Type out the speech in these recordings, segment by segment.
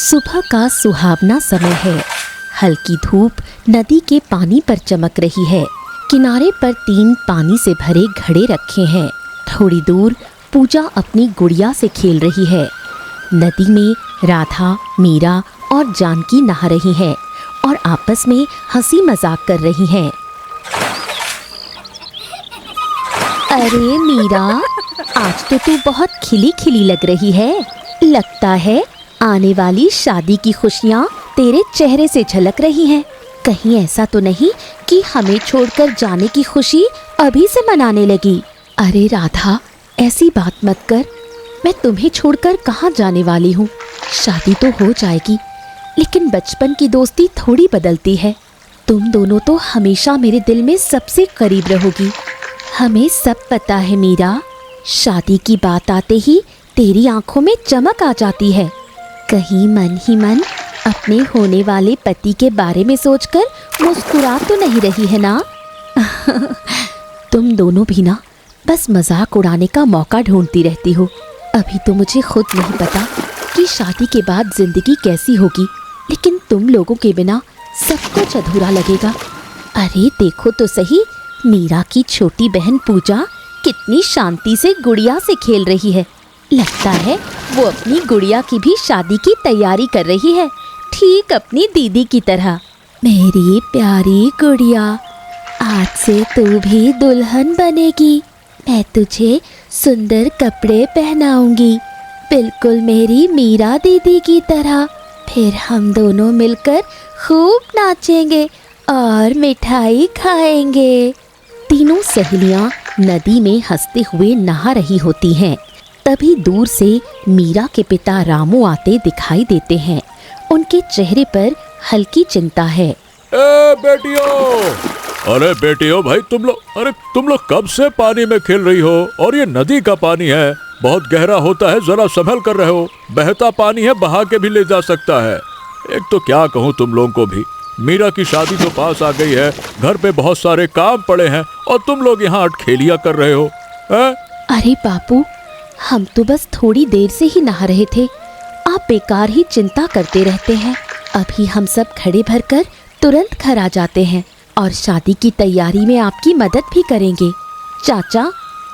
सुबह का सुहावना समय है। हल्की धूप नदी के पानी पर चमक रही है। किनारे पर 3 पानी से भरे घड़े रखे हैं। थोड़ी दूर पूजा अपनी गुड़िया से खेल रही है। नदी में राधा, मीरा और जानकी नहा रही हैं और आपस में हंसी मजाक कर रही हैं। अरे मीरा, आज तो तू बहुत खिली खिली लग रही है। लगता है आने वाली शादी की खुशियाँ तेरे चेहरे से झलक रही हैं। कहीं ऐसा तो नहीं कि हमें छोड़कर जाने की खुशी अभी से मनाने लगी। अरे राधा, ऐसी बात मत कर। मैं तुम्हें छोड़कर कहाँ जाने वाली हूँ। शादी तो हो जाएगी, लेकिन बचपन की दोस्ती थोड़ी बदलती है। तुम दोनों तो हमेशा मेरे दिल में सबसे करीब रहोगी। हमें सब पता है मीरा। शादी की बात आते ही तेरी आंखों में चमक आ जाती है। कहीं मन ही मन अपने होने वाले पति के बारे में सोचकर मुस्कुरा तो नहीं रही है ना? तुम दोनों भी ना बस मजाक उड़ाने का मौका ढूंढती रहती हो। अभी तो मुझे खुद नहीं पता कि शादी के बाद जिंदगी कैसी होगी, लेकिन तुम लोगों के बिना सब कुछ अधूरा लगेगा। अरे देखो तो सही, मीरा की छोटी बहन पूजा कितनी शांति से गुड़िया से खेल रही है। लगता है वो अपनी गुड़िया की भी शादी की तैयारी कर रही है, ठीक अपनी दीदी की तरह। मेरी प्यारी गुड़िया, आज से तू भी दुल्हन बनेगी। मैं तुझे सुंदर कपड़े पहनाऊंगी, बिल्कुल मेरी मीरा दीदी की तरह। फिर हम दोनों मिलकर खूब नाचेंगे और मिठाई खाएंगे। तीनों सहेलियां नदी में हंसते हुए नहा रही होती हैं। तभी दूर से मीरा के पिता रामू आते दिखाई देते हैं। उनके चेहरे पर हल्की चिंता है। ए बेटियों, अरे बेटियों भाई, तुम लोग कब से पानी में खेल रही हो? और ये नदी का पानी है, बहुत गहरा होता है, जरा संभल कर रहो। बहता पानी है, बहा के भी ले जा सकता है। एक तो क्या कहूँ तुम लोगों को भी, मीरा की शादी तो पास आ गई है, घर पे बहुत सारे काम पड़े हैं और तुम लोग यहाँ अटखेलियाँ कर रहे हो। अरे बापू, हम तो बस थोड़ी देर से ही नहा रहे थे। आप बेकार ही चिंता करते रहते हैं। अभी हम सब खड़े भरकर तुरंत घर आ जाते हैं और शादी की तैयारी में आपकी मदद भी करेंगे। चाचा,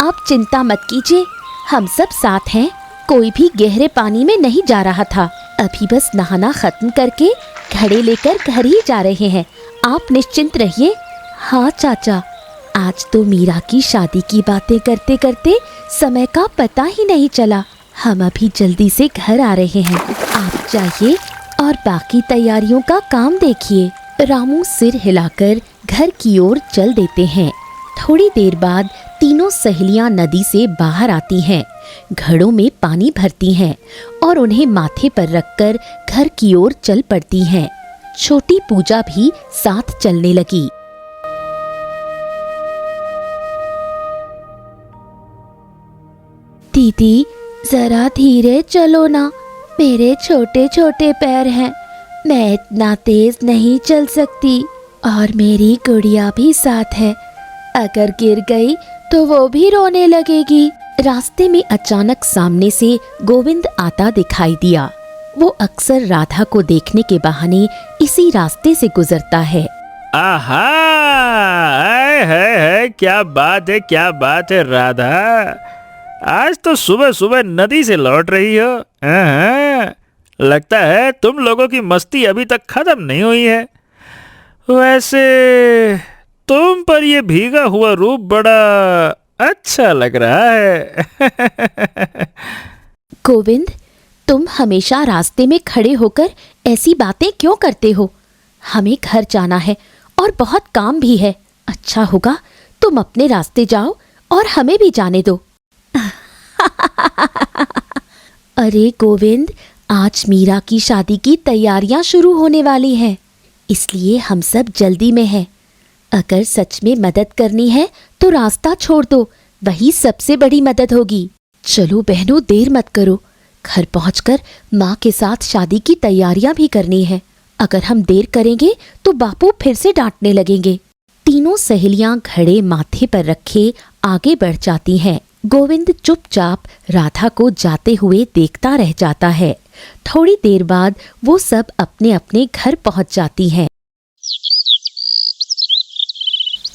आप चिंता मत कीजिए, हम सब साथ हैं। कोई भी गहरे पानी में नहीं जा रहा था। अभी बस नहाना खत्म करके घड़े लेकर घर ही जा रहे हैं। आप निश्चिंत रहिए। हाँ चाचा, आज तो मीरा की शादी की बातें करते करते समय का पता ही नहीं चला। हम अभी जल्दी से घर आ रहे हैं। आप जाइए और बाकी तैयारियों का काम देखिए। रामू सिर हिलाकर घर की ओर चल देते हैं। थोड़ी देर बाद तीनों सहेलियां नदी से बाहर आती हैं, घड़ों में पानी भरती हैं और उन्हें माथे पर रखकर घर की ओर चल पड़ती हैं। छोटी पूजा भी साथ चलने लगी। दीदी, जरा धीरे चलो ना, मेरे छोटे छोटे पैर हैं, मैं इतना तेज नहीं चल सकती। और मेरी गुड़िया भी साथ है, अगर गिर गई तो वो भी रोने लगेगी। रास्ते में अचानक सामने से गोविंद आता दिखाई दिया। वो अक्सर राधा को देखने के बहाने इसी रास्ते से गुजरता है। आहा, है, क्या बात है राधा, आज तो सुबह सुबह नदी से लौट रही हो। लगता है तुम लोगों की मस्ती अभी तक खत्म नहीं हुई है। वैसे तुम पर ये भीगा हुआ रूप बड़ा अच्छा लग रहा है। गोविंद, तुम हमेशा रास्ते में खड़े होकर ऐसी बातें क्यों करते हो? हमें घर जाना है और बहुत काम भी है। अच्छा होगा तुम अपने रास्ते जाओ और हमें भी जाने दो। अरे गोविंद, आज मीरा की शादी की तैयारियां शुरू होने वाली हैं, इसलिए हम सब जल्दी में हैं। अगर सच में मदद करनी है तो रास्ता छोड़ दो, वही सबसे बड़ी मदद होगी। चलो बहनों, देर मत करो, घर पहुंचकर माँ के साथ शादी की तैयारियां भी करनी है। अगर हम देर करेंगे तो बापू फिर से डांटने लगेंगे। तीनों सहेलियां घड़े माथे पर रखे आगे बढ़ जाती हैं। गोविंद चुपचाप राधा को जाते हुए देखता रह जाता है। थोड़ी देर बाद वो सब अपने अपने घर पहुंच जाती हैं।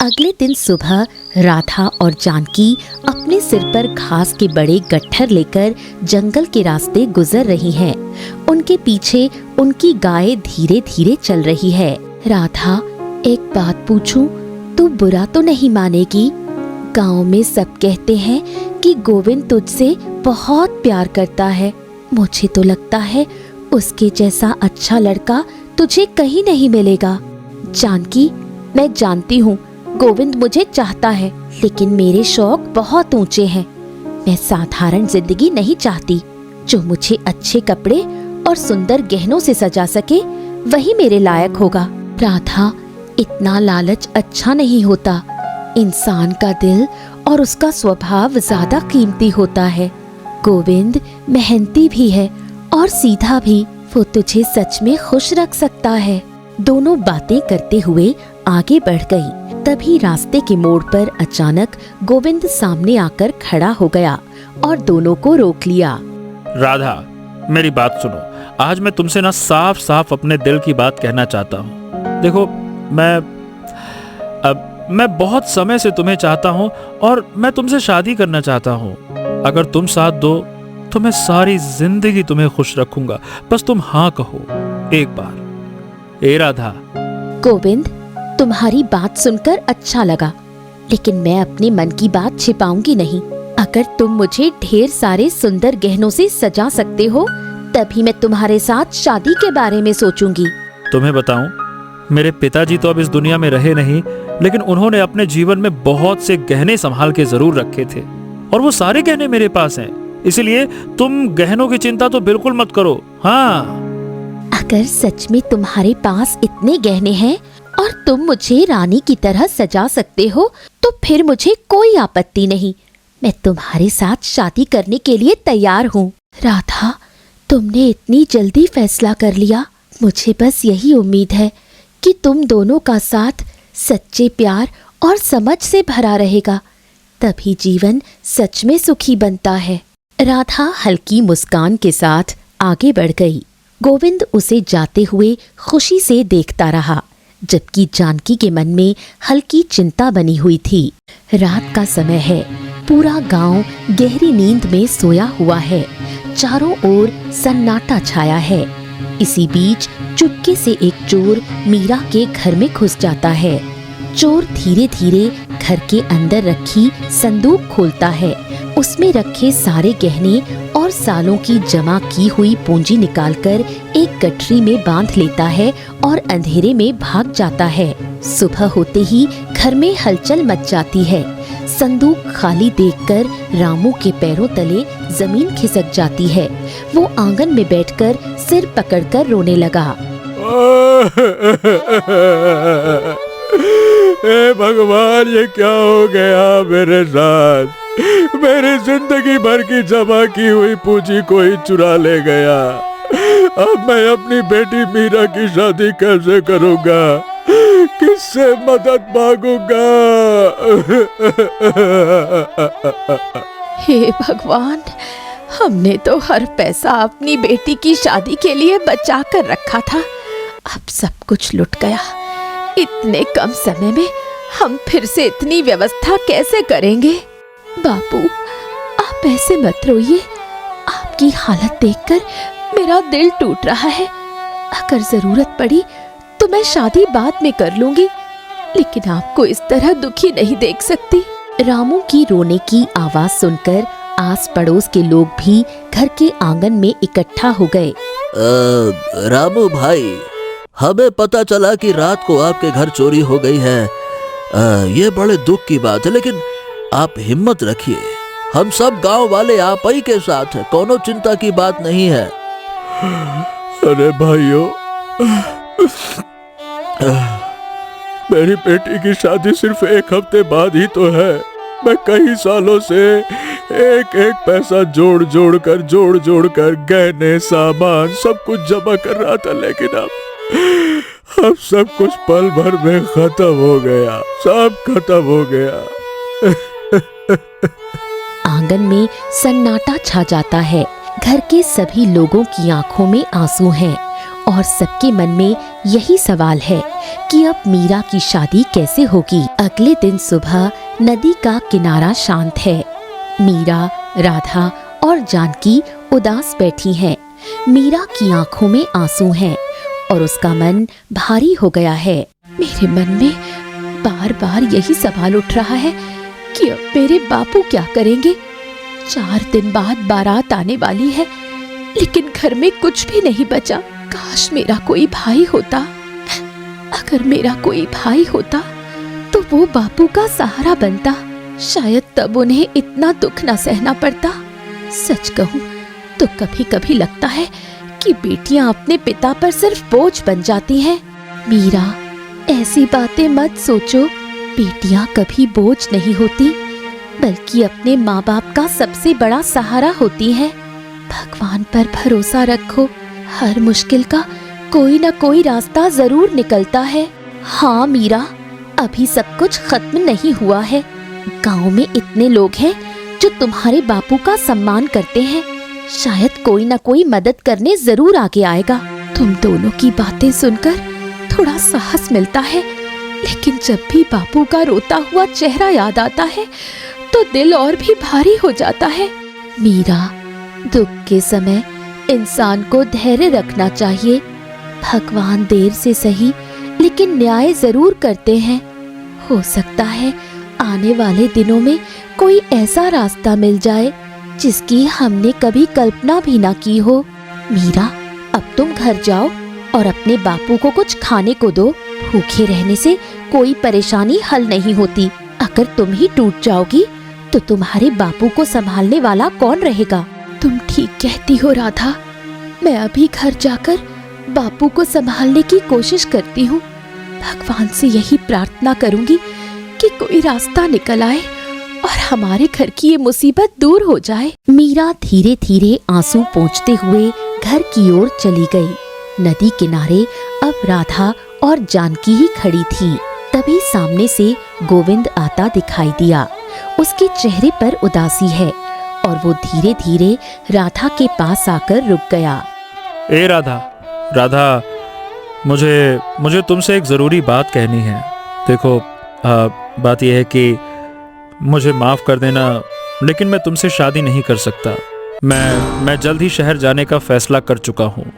अगले दिन सुबह राधा और जानकी अपने सिर पर घास के बड़े गट्ठर लेकर जंगल के रास्ते गुजर रही हैं। उनके पीछे उनकी गाय धीरे धीरे चल रही है। राधा, एक बात पूछूं, तू बुरा तो नहीं मानेगी? गांव में सब कहते हैं कि गोविंद तुझसे बहुत प्यार करता है। मुझे तो लगता है उसके जैसा अच्छा लड़का तुझे कहीं नहीं मिलेगा। जानकी, मैं जानती हूँ गोविंद मुझे चाहता है, लेकिन मेरे शौक बहुत ऊंचे हैं। मैं साधारण जिंदगी नहीं चाहती। जो मुझे अच्छे कपड़े और सुंदर गहनों से सजा सके वही मेरे लायक होगा। राधा, इतना लालच अच्छा नहीं होता। इंसान का दिल और उसका स्वभाव ज्यादा कीमती होता है। गोविंद मेहनती भी है और सीधा भी। वो तुझे सच में खुश रख सकता है। दोनों बातें करते हुए आगे बढ़ गई। तभी रास्ते के मोड़ पर अचानक गोविंद सामने आकर खड़ा हो गया और दोनों को रोक लिया। राधा, मेरी बात सुनो। आज मैं तुमसे ना साफ साफ अपने दिल की बात कहना चाहता हूँ। देखो, मैं बहुत समय से तुम्हें चाहता हूँ और मैं तुमसे शादी करना चाहता हूँ। अगर तुम साथ दो तो मैं सारी जिंदगी तुम्हें खुश रखूंगा। बस तुम हाँ कहो एक बार। ए राधा। गोविंद, तुम्हारी बात सुनकर अच्छा लगा, लेकिन मैं अपने मन की बात छिपाऊंगी नहीं। अगर तुम मुझे ढेर सारे सुंदर गहनों से सजा सकते हो तभी मैं तुम्हारे साथ शादी के बारे में सोचूंगी। तुम्हें बताऊं, मेरे पिताजी तो अब इस दुनिया में रहे नहीं, लेकिन उन्होंने अपने जीवन में बहुत से गहने संभाल के जरूर रखे थे और वो सारे गहने मेरे पास हैं। इसलिए तुम गहनों की चिंता तो बिल्कुल मत करो। हाँ, अगर सच में तुम्हारे पास इतने गहने हैं और तुम मुझे रानी की तरह सजा सकते हो तो फिर मुझे कोई आपत्ति नहीं। मैं तुम्हारे साथ शादी करने के लिए तैयार हूँ। राधा, तुमने इतनी जल्दी फैसला कर लिया। मुझे बस यही उम्मीद है कि तुम दोनों का साथ सच्चे प्यार और समझ से भरा रहेगा, तभी जीवन सच में सुखी बनता है। राधा हल्की मुस्कान के साथ आगे बढ़ गई। गोविंद उसे जाते हुए खुशी से देखता रहा, जबकि जानकी के मन में हल्की चिंता बनी हुई थी। रात का समय है। पूरा गांव गहरी नींद में सोया हुआ है। चारों ओर सन्नाटा छाया है। इसी बीच चुपके से एक चोर मीरा के घर में घुस जाता है। चोर धीरे धीरे घर के अंदर रखी संदूक खोलता है। उसमें रखे सारे गहने और सालों की जमा की हुई पूंजी निकालकर एक गठरी में बांध लेता है और अंधेरे में भाग जाता है। सुबह होते ही घर में हलचल मच जाती है। संदूक खाली देखकर रामू के पैरों तले जमीन खिसक जाती है। वो आंगन में बैठकर सिर पकड़कर रोने लगा। हे भगवान, ये क्या हो गया मेरे साथ? मेरी जिंदगी भर की जमा की हुई पूंजी कोई चुरा ले गया। अब मैं अपनी बेटी मीरा की शादी कैसे करूंगा? किससे मदद मांगूंगा? हे भगवान, हमने तो हर पैसा अपनी बेटी की शादी के लिए बचा कर रखा था। अब सब कुछ लुट गया। इतने कम समय में हम फिर से इतनी व्यवस्था कैसे करेंगे? बापू, आप ऐसे मत रोइए। आपकी हालत देखकर मेरा दिल टूट रहा है। अगर जरूरत पड़ी तो मैं शादी बाद में कर लूंगी, लेकिन आपको इस तरह दुखी नहीं देख सकती। रामू की रोने की आवाज सुनकर आस पड़ोस के लोग भी घर के आंगन में इकट्ठा हो गए। रामू भाई, हमें पता चला कि रात को आपके घर चोरी हो गई है। ये बड़े दुख की बात है, लेकिन आप हिम्मत रखिए। हम सब गांव वाले आप ही के साथ हैं, कोनो चिंता की बात नहीं है। अरे भाइयों, मेरी बेटी की शादी सिर्फ एक हफ्ते बाद ही तो है। मैं कई सालों से एक एक पैसा जोड़ जोड़ कर गहने सामान सब कुछ जमा कर रहा था, लेकिन अब सब कुछ पल भर में खत्म हो गया। सब खत्म हो गया। आंगन में सन्नाटा छा जाता है। घर के सभी लोगों की आंखों में आंसू हैं और सबके मन में यही सवाल है कि अब मीरा की शादी कैसे होगी। अगले दिन सुबह नदी का किनारा शांत है। मीरा, राधा और जानकी उदास बैठी हैं। मीरा की आंखों में आंसू हैं और उसका मन भारी हो गया है। मेरे मन में बार बार यही सवाल उठ रहा है कि अब मेरे बापू क्या करेंगे। 4 दिन बाद बारात आने वाली है, लेकिन घर में कुछ भी नहीं बचा। काश मेरा कोई भाई होता। अगर मेरा कोई भाई होता तो वो बापू का सहारा बनता। शायद तब उन्हें इतना दुख न सहना पड़ता। सच कहूं तो कभी कभी लगता है कि बेटियां अपने पिता पर सिर्फ बोझ बन जाती हैं। मीरा, ऐसी बातें मत सोचो। बेटियां कभी बोझ नहीं होती, बल्कि अपने माँ बाप का सबसे बड़ा सहारा होती हैं। भगवान पर भरोसा रखो, हर मुश्किल का कोई न कोई रास्ता जरूर निकलता है। हाँ मीरा, अभी सब कुछ खत्म नहीं हुआ है। गांव में इतने लोग हैं जो तुम्हारे बापू का सम्मान करते हैं। शायद कोई न कोई मदद करने जरूर आगे आएगा। तुम दोनों की बातें सुनकर थोड़ा साहस मिलता है, लेकिन जब भी बापू का रोता हुआ चेहरा याद आता है तो दिल और भी भारी हो जाता है। मीरा, दुख के समय इंसान को धैर्य रखना चाहिए। भगवान देर से सही लेकिन न्याय जरूर करते हैं। हो सकता है आने वाले दिनों में कोई ऐसा रास्ता मिल जाए जिसकी हमने कभी कल्पना भी ना की हो। मीरा, अब तुम घर जाओ और अपने बापू को कुछ खाने को दो। भूखे रहने से कोई परेशानी हल नहीं होती। अगर तुम ही टूट जाओगी तो तुम्हारे बापू को संभालने वाला कौन रहेगा। तुम ठीक कहती हो राधा। मैं अभी घर जाकर बापू को संभालने की कोशिश करती हूँ। भगवान से यही प्रार्थना करूंगी कि कोई रास्ता निकल आए और हमारे घर की ये मुसीबत दूर हो जाए। मीरा धीरे धीरे आंसू पोंछते हुए घर की ओर चली गई। नदी किनारे अब राधा और जानकी ही खड़ी थी। तभी सामने से गोविंद आता दिखाई दिया। उसके चेहरे पर उदासी है और वो धीरे धीरे राधा के पास आकर रुक गया। ए राधा, राधा, मुझे तुमसे एक ज़रूरी बात कहनी है। देखो, बात यह है कि मुझे माफ़ कर देना, लेकिन मैं तुमसे शादी नहीं कर सकता। मैं जल्द ही शहर जाने का फैसला कर चुका हूँ।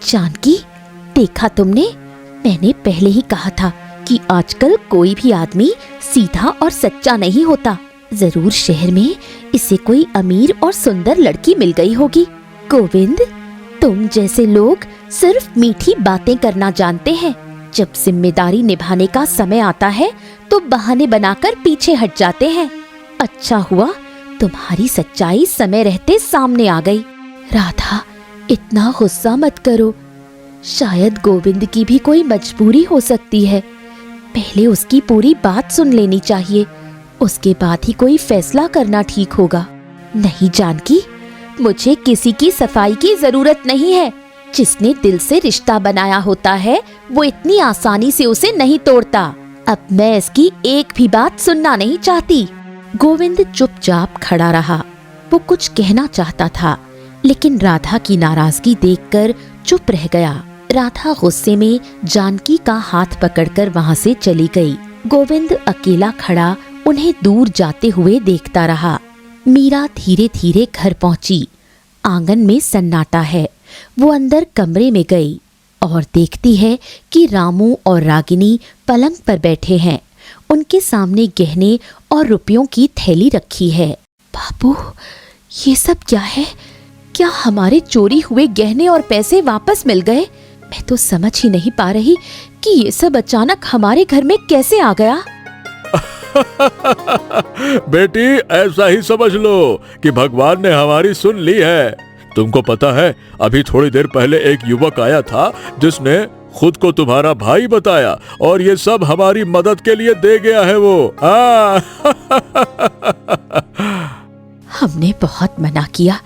जानकी, देखा तुमने, मैंने पहले ही कहा था कि आजकल कोई भी आदमी सीधा और सच्चा नहीं होता। जरूर शहर में इसे कोई अमीर और सुंदर लड़की मिल गई होगी। गोविंद, तुम जैसे लोग सिर्फ मीठी बातें करना जानते हैं। जब जिम्मेदारी निभाने का समय आता है तो बहाने बनाकर पीछे हट जाते हैं। अच्छा हुआ तुम्हारी सच्चाई समय रहते सामने आ गई। राधा, इतना गुस्सा मत करो। शायद गोविंद की भी कोई मजबूरी हो सकती है। पहले उसकी पूरी बात सुन लेनी चाहिए, उसके बाद ही कोई फैसला करना ठीक होगा। नहीं जानकी, मुझे किसी की सफाई की जरूरत नहीं है। जिसने दिल से रिश्ता बनाया होता है वो इतनी आसानी से उसे नहीं तोड़ता। अब मैं इसकी एक भी बात सुनना नहीं चाहती। गोविंद चुपचाप खड़ा रहा। वो कुछ कहना चाहता था, लेकिन राधा की नाराजगी देखकर चुप रह गया। राधा गुस्से में जानकी का हाथ पकड़कर वहां से चली गई। गोविंद अकेला खड़ा उन्हें दूर जाते हुए देखता रहा। मीरा धीरे धीरे घर पहुंची। आंगन में सन्नाटा है। वो अंदर कमरे में गई और देखती है कि रामू और रागिनी पलंग पर बैठे हैं। उनके सामने गहने और रुपयों की थैली रखी है। बाबू, ये सब क्या है? क्या हमारे चोरी हुए गहने और पैसे वापस मिल गए? मैं तो समझ ही नहीं पा रही कि ये सब अचानक हमारे घर में कैसे आ गया। बेटी, ऐसा ही समझ लो कि भगवान ने हमारी सुन ली है। तुमको पता है, अभी थोड़ी देर पहले एक युवक आया था जिसने खुद को तुम्हारा भाई बताया और ये सब हमारी मदद के लिए दे गया है वो। हमने बहुत मना किया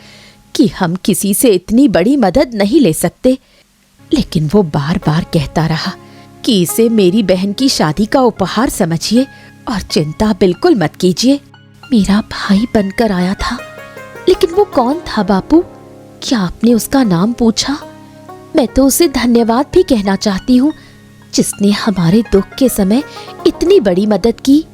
कि हम किसी से इतनी बड़ी मदद नहीं ले सकते, लेकिन वो बार बार कहता रहा कि इसे मेरी बहन की शादी का उपहार समझिए और चिंता बिल्कुल मत कीजिए। मेरा भाई बनकर आया था, लेकिन वो कौन था बापू? क्या आपने उसका नाम पूछा? मैं तो उसे धन्यवाद भी कहना चाहती हूँ, जिसने हमारे दुख के समय इतनी बड़ी मदद की।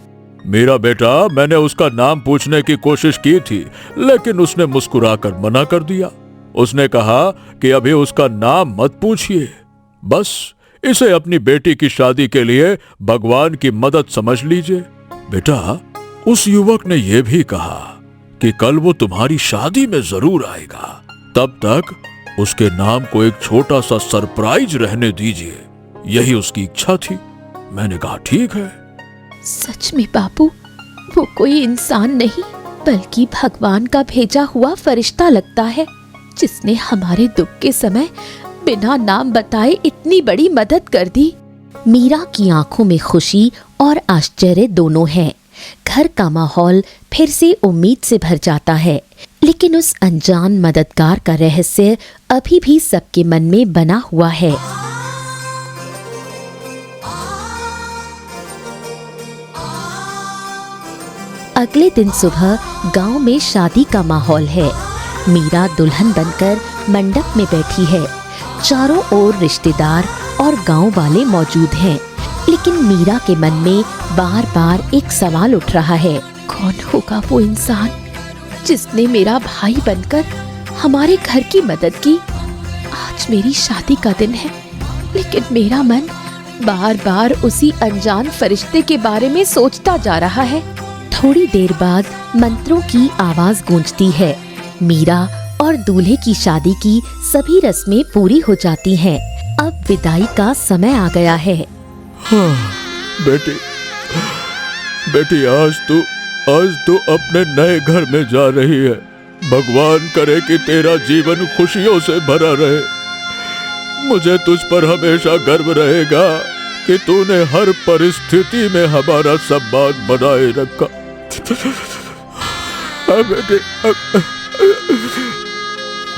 मेरा बेटा, मैंने उसका नाम पूछने की कोशिश की थी, लेकिन उसने मुस्कुराकर मना कर दिया। उसने कहा कि अभी उसका नाम मत पूछिए, बस इसे अपनी बेटी की शादी के लिए भगवान की मदद समझ लीजिए। बेटा, उस युवक ने यह भी कहा कि कल वो तुम्हारी शादी में जरूर आएगा। तब तक उसके नाम को एक छोटा सा सरप्राइज रहने दीजिए। यही उसकी इच्छा थी। मैंने कहा ठीक है। सच में बापू, वो कोई इंसान नहीं बल्कि भगवान का भेजा हुआ फरिश्ता लगता है, जिसने हमारे दुख के समय बिना नाम बताए इतनी बड़ी मदद कर दी। मीरा की आंखों में खुशी और आश्चर्य दोनों हैं। घर का माहौल फिर से उम्मीद से भर जाता है, लेकिन उस अनजान मददगार का रहस्य अभी भी सबके मन में बना हुआ है। अगले दिन सुबह गांव में शादी का माहौल है। मीरा दुल्हन बनकर मंडप में बैठी है। चारों ओर रिश्तेदार और गांव वाले मौजूद हैं, लेकिन मीरा के मन में बार बार एक सवाल उठ रहा है। कौन होगा वो इंसान जिसने मेरा भाई बनकर हमारे घर की मदद की? आज मेरी शादी का दिन है, लेकिन मेरा मन बार बार उसी अनजान फरिश्ते के बारे में सोचता जा रहा है। थोड़ी देर बाद मंत्रों की आवाज गूंजती है। मीरा और दूल्हे की शादी की सभी रस्में पूरी हो जाती हैं। अब विदाई का समय आ गया है। हाँ, बेटी, आज तू अपने नए घर में जा रही है। भगवान करे कि तेरा जीवन खुशियों से भरा रहे। मुझे तुझ पर हमेशा गर्व रहेगा कि तूने हर परिस्थिति में हमारा सम्मान बनाए रखा।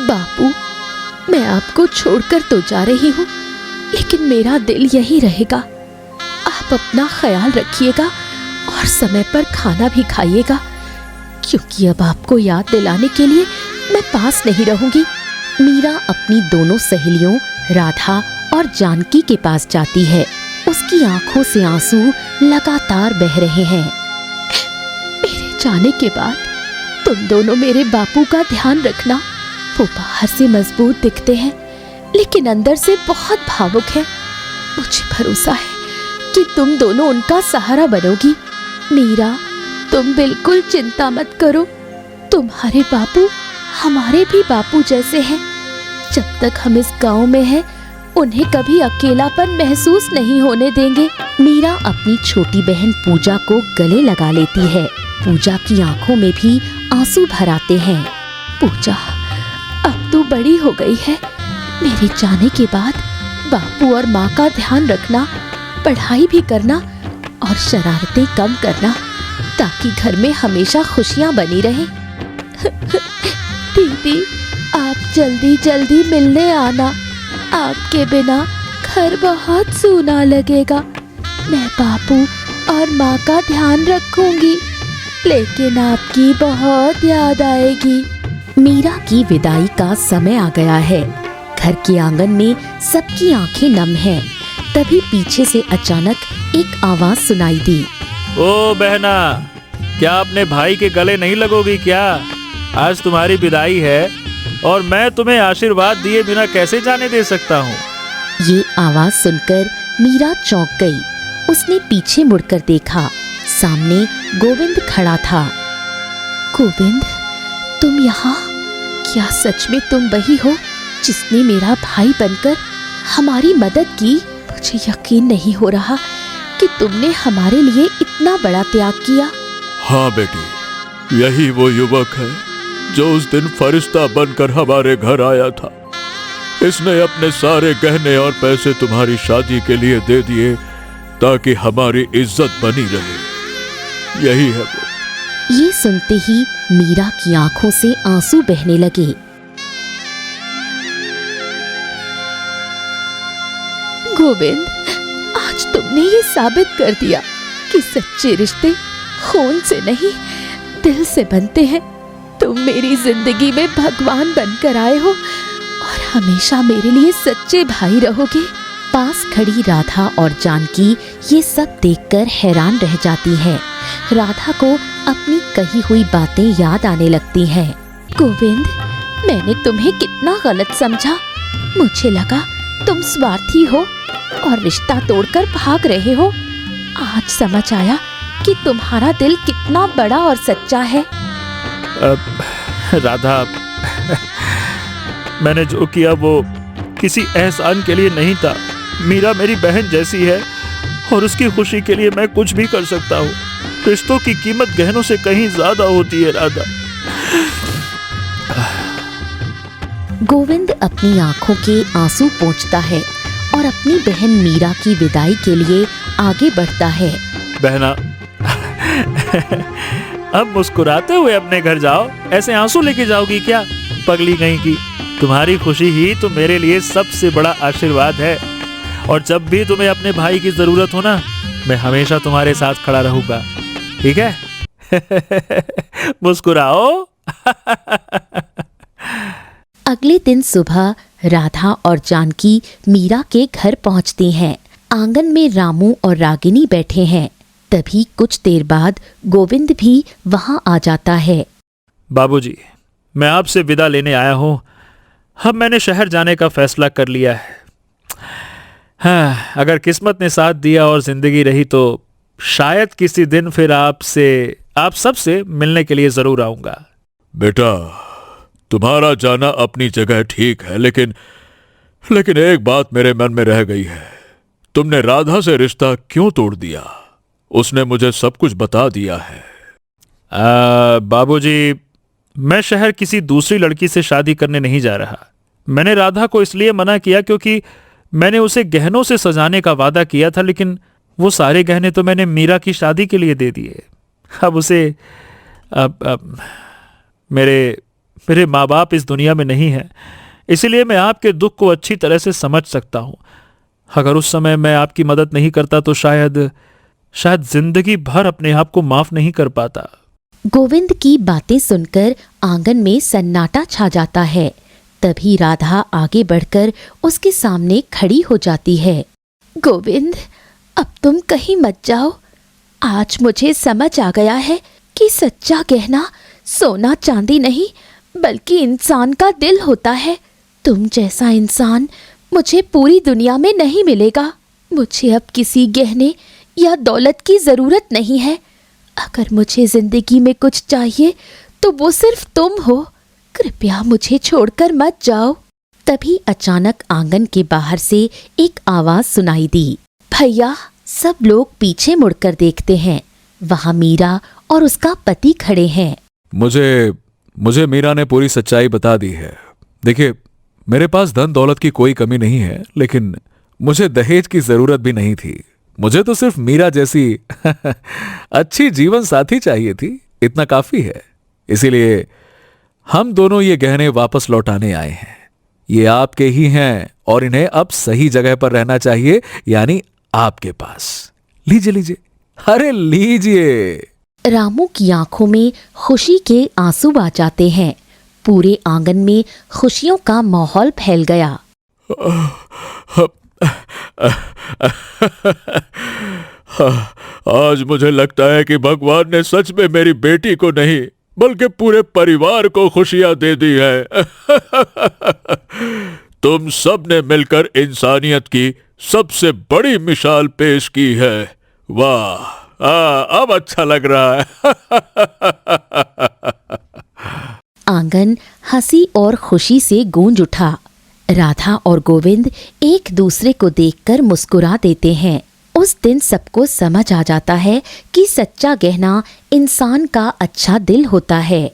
बापू, मैं आपको छोड़कर तो जा रही हूँ, लेकिन मेरा दिल यही रहेगा। आप अपना ख्याल रखिएगा और समय पर खाना भी खाइएगा, क्योंकि अब आपको याद दिलाने के लिए मैं पास नहीं रहूंगी। मीरा अपनी दोनों सहेलियों राधा और जानकी के पास जाती है। उसकी आंखों से आंसू लगातार बह रहे हैं। मेरे जाने के बाद तुम दोनों मेरे बापू का ध्यान रखना। वो बाहर से मजबूत दिखते हैं, लेकिन अंदर से बहुत भावुक है। मुझे भरोसा है कि तुम दोनों उनका सहारा बनोगी। मीरा, तुम बिल्कुल चिंता मत करो। तुम्हारे बापू हमारे भी बापू जैसे हैं। जब तक हम इस गांव में हैं, उन्हें कभी अकेलापन महसूस नहीं होने देंगे। मीरा अपनी छोटी बहन पूजा को गले लगा लेती है। पूजा की आंखों में भी आंसू भर आते हैं। पूजा, अब तू बड़ी हो गई है। मेरे जाने के बाद बापू और माँ का ध्यान रखना, पढ़ाई भी करना और शरारतें कम करना, ताकि घर में हमेशा खुशियाँ बनी रहें। दीदी, आप जल्दी जल्दी मिलने आना। आपके बिना घर बहुत सूना लगेगा। मैं बापू और माँ का ध्यान रखूंगी, लेकिन आपकी बहुत याद आएगी। मीरा की विदाई का समय आ गया है। घर के आंगन में सबकी आंखें नम हैं। तभी पीछे से अचानक एक आवाज सुनाई दी। ओ बहना, क्या अपने भाई के गले नहीं लगोगी क्या? आज तुम्हारी विदाई है और मैं तुम्हें आशीर्वाद दिए बिना कैसे जाने दे सकता हूँ। ये आवाज सुनकर मीरा चौंक गई। उसने पीछे मुड़कर देखा। सामने गोविंद खड़ा था। गोविंद, तुम यहाँ? क्या सच में तुम वही हो जिसने मेरा भाई बनकर हमारी मदद की? मुझे यकीन नहीं हो रहा कि तुमने हमारे लिए इतना बड़ा त्याग किया। हाँ बेटी, यही वो युवक है जो उस दिन फरिश्ता बनकर हमारे घर आया था। इसने अपने सारे गहने और पैसे तुम्हारी शादी के लिए दे दिए ताकि हमारी इज्जत बनी रहे। यही है वो। ये सुनते ही मीरा की आंखों से आंसू बहने लगे। गोविंद, आज तुमने ये साबित कर दिया कि सच्चे रिश्ते खून से नहीं, दिल से बनते हैं। तुम मेरी जिंदगी में भगवान बनकर आए हो और हमेशा मेरे लिए सच्चे भाई रहोगे। पास खड़ी राधा और जानकी ये सब देखकर हैरान रह जाती हैं। राधा को अपनी कही हुई बातें याद आने लगती हैं। गोविंद, मैंने तुम्हें कितना गलत समझा। मुझे लगा तुम स्वार्थी हो और रिश्ता तोड़कर भाग रहे हो। आज समझ आया कि तुम्हारा दिल कितना बड़ा और सच्चा है। राधा, मैंने जो किया वो किसी एहसान के लिए नहीं था। मीरा मेरी बहन जैसी है और उसकी खुशी के लिए मैं कुछ भी कर सकता हूँ। रिश्तों की कीमत गहनों से कहीं ज्यादा होती है राधा। गोविंद अपनी आंखों के आंसू पोंछता है और अपनी बहन मीरा की विदाई के लिए आगे बढ़ता है। बहना, अब मुस्कुराते हुए अपने घर जाओ, ऐसे आंसू लेके जाओगी क्या? पगली कहीं की। तुम्हारी खुशी ही तो मेरे लिए सबसे बड़ा आशीर्वाद है और जब भी तुम्हें अपने भाई की जरूरत हो ना, मैं हमेशा तुम्हारे साथ खड़ा रहूंगा, ठीक है? मुस्कुराओ। अगले दिन सुबह राधा और जानकी मीरा के घर पहुंचती हैं। आंगन में रामू और रागिनी बैठे हैं। तभी कुछ देर बाद गोविंद भी वहां आ जाता है। बाबूजी, मैं आपसे विदा लेने आया हूं। अब मैंने शहर जाने का फैसला कर लिया है। हाँ, अगर किस्मत ने साथ दिया और जिंदगी रही तो शायद किसी दिन फिर आप सबसे मिलने के लिए जरूर आऊंगा। बेटा, तुम्हारा जाना अपनी जगह ठीक है, लेकिन एक बात मेरे मन में रह गई है। तुमने राधा से रिश्ता क्यों तोड़ दिया? उसने मुझे सब कुछ बता दिया है। बाबूजी, मैं शहर किसी दूसरी लड़की से शादी करने नहीं जा रहा। मैंने राधा को इसलिए मना किया क्योंकि मैंने उसे गहनों से सजाने का वादा किया था, लेकिन वो सारे गहने तो मैंने मीरा की शादी के लिए दे दिए। अब उसे मेरे माँ बाप इस दुनिया में नहीं है, इसलिए मैं आपके दुख को अच्छी तरह से समझ सकता हूँ। अगर उस समय मैं आपकी मदद नहीं करता तो शायद जिंदगी भर अपने आप को माफ नहीं कर पाता। गोविंद की बातें सुनकर आंगन में सन्नाटा छा जाता है। तभी राधा आगे बढ़कर उसके सामने खड़ी हो जाती है। गोविंद, अब तुम कहीं मत जाओ। आज मुझे समझ आ गया है कि सच्चा गहना सोना चांदी नहीं बल्कि इंसान का दिल होता है। तुम जैसा इंसान मुझे पूरी दुनिया में नहीं मिलेगा। मुझे अब किसी गहने या दौलत की जरूरत नहीं है। अगर मुझे जिंदगी में कुछ चाहिए तो वो सिर्फ तुम हो। कृपया मुझे छोड़कर मत जाओ। तभी अचानक आंगन के बाहर से एक आवाज सुनाई दी। भैया! सब लोग पीछे मुड़कर देखते हैं। वहां मीरा और उसका पति खड़े हैं। मुझे मीरा ने पूरी सच्चाई बता दी है। देखिए, मेरे पास धन दौलत की कोई कमी नहीं है, लेकिन मुझे दहेज की जरूरत भी नहीं थी। मुझे तो सिर्फ मीरा जैसी अच्छी जीवन साथी चाहिए थी, इतना काफी है। इसीलिए हम दोनों ये गहने वापस लौटाने आए हैं। ये आपके ही हैं और इन्हें अब सही जगह पर रहना चाहिए, यानी आपके पास। लीजिए, अरे लीजिए। रामू की आंखों में खुशी के आंसू आ जाते हैं। पूरे आंगन में खुशियों का माहौल फैल गया। आज मुझे लगता है कि भगवान ने सच में मेरी बेटी को नहीं बल्कि पूरे परिवार को खुशियां दे दी है। तुम सब ने मिलकर इंसानियत की सबसे बड़ी मिसाल पेश की है। वाह, अब अच्छा लग रहा है। आंगन हंसी और खुशी से गूंज उठा। राधा और गोविंद एक दूसरे को देखकर मुस्कुरा देते हैं। उस दिन सबको समझ आ जाता है कि सच्चा गहना इंसान का अच्छा दिल होता है।